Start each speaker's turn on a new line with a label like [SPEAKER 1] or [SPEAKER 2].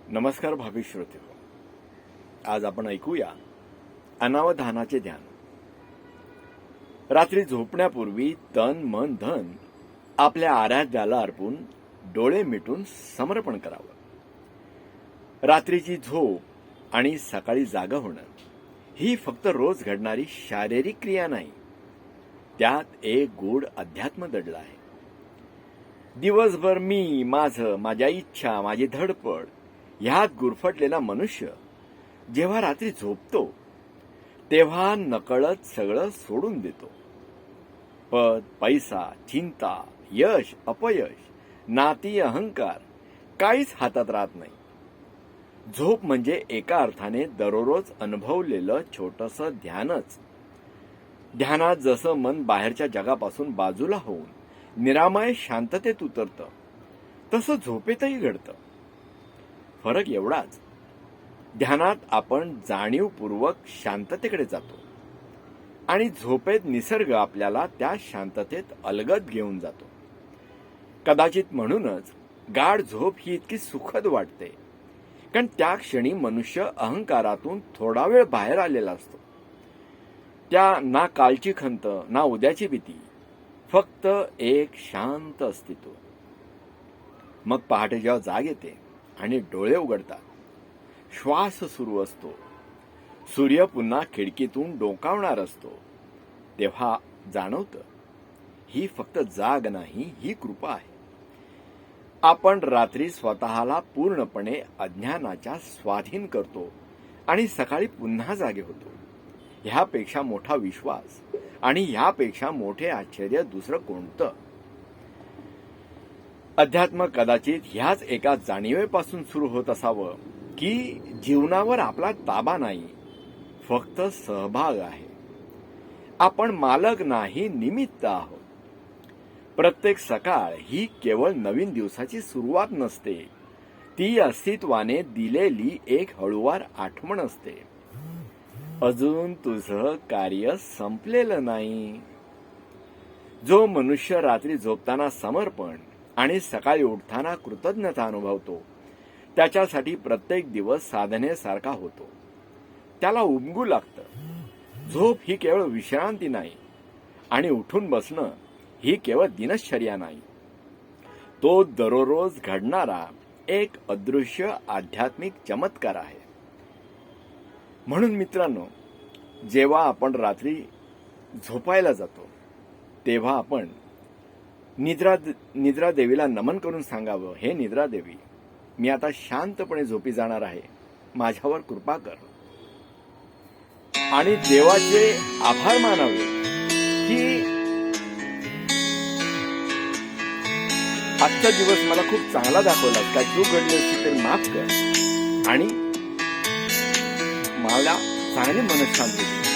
[SPEAKER 1] नमस्कार भावी श्रोतेहो, आज आपण ऐकूया अनावधानाचे ध्यान. रात्री झोपण्यापूर्वी तन मन धन आपल्या आराध्याला अर्पून डोळे मिटून समर्पण करावं. रात्रीची झोप आणि सकाळी जागा होणं ही फक्त रोज घडणारी शारीरिक क्रिया नाही, त्यात एक गूढ अध्यात्म दडला आहे. दिवसभर मी, माझं, माझ्या इच्छा, माझी धडपड ह्यात गुरफटलेला मनुष्य जेव्हा रात्री झोपतो तेव्हा नकळत सगळं सोडून देतो. पद, पैसा, चिंता, यश, अपयश, नाती, अहंकार काहीच हातात राहत नाही. झोप म्हणजे एका अर्थाने दररोज अनुभवलेलं छोटंसं ध्यानच. ध्यानात जसं मन बाहेरच्या जगापासून बाजूला होऊन निरामय शांततेत उतरतं, तसं झोपेतही घडतं. फरक एवढाच, ध्यानात आपण जाणीवपूर्वक शांततेकडे जातो आणि झोपेत निसर्ग आपल्याला त्या शांततेत अलगद घेऊन जातो. कदाचित म्हणूनच गाढ झोप ही इतकी सुखद वाटते, कारण त्या क्षणी मनुष्य अहंकारातून थोडा वेळ बाहेर आलेला असतो. त्या ना कालची खंत ना उद्याची भीती, फक्त एक शांत अस्तित्व. मग पहाटे जेव्हा जाग येते आणि डोळे उघडतात, श्वास सुरू असतो, सूर्य पुन्हा खिडकीतून डोकावणार असतो, तेव्हा जाणवतं ही फक्त जाग नाही, ही कृपा आहे. आपण रात्री स्वतःला पूर्णपणे अज्ञानाच्या स्वाधीन करतो आणि सकाळी पुन्हा जागे होतो. ह्यापेक्षा मोठा विश्वास आणि ह्यापेक्षा मोठे आश्चर्य दुसरं कोणतं? अध्यात्म कदाचित ह्याच एका जाणीवेपासून सुरू होत असावं की जीवनावर आपला ताबा नाही, फक्त सहभाग आहे. आपण मालक नाही, निमित्त आहोत. प्रत्येक सकाळ ही केवळ नवीन दिवसाची सुरुवात नसते, ती अस्तित्वाने दिलेली एक हळूवार आठवण असते. अजून तुझं कार्य संपलेलं नाही. जो मनुष्य रात्री झोपताना समर्पण आणि सकाळी उठताना कृतज्ञता अनुभवतो, त्याच्यासाठी प्रत्येक दिवस साधनेसारखा होतो. त्याला उमगू लागतं. झोप ही केवळ विश्रांती नाही आणि उठून बसणं ही केवळ दिनचर्या नाही. तो दररोज घडणारा एक अदृश्य आध्यात्मिक चमत्कार आहे. म्हणून मित्रांनो, जेव्हा आपण रात्री झोपायला जातो तेव्हा आपण निद्रा देवीला नमन करून सांगावं, हे निद्रा देवी, मी आता शांतपणे झोपी जाणार आहे, माझ्यावर कृपा कर. आणि देवाचे आभार मानावे की आजचा दिवस मला खूप चांगला दाखवला, काय चूक घडली असती तरी माफ कर आणि मला चांगली मनःशांती दे.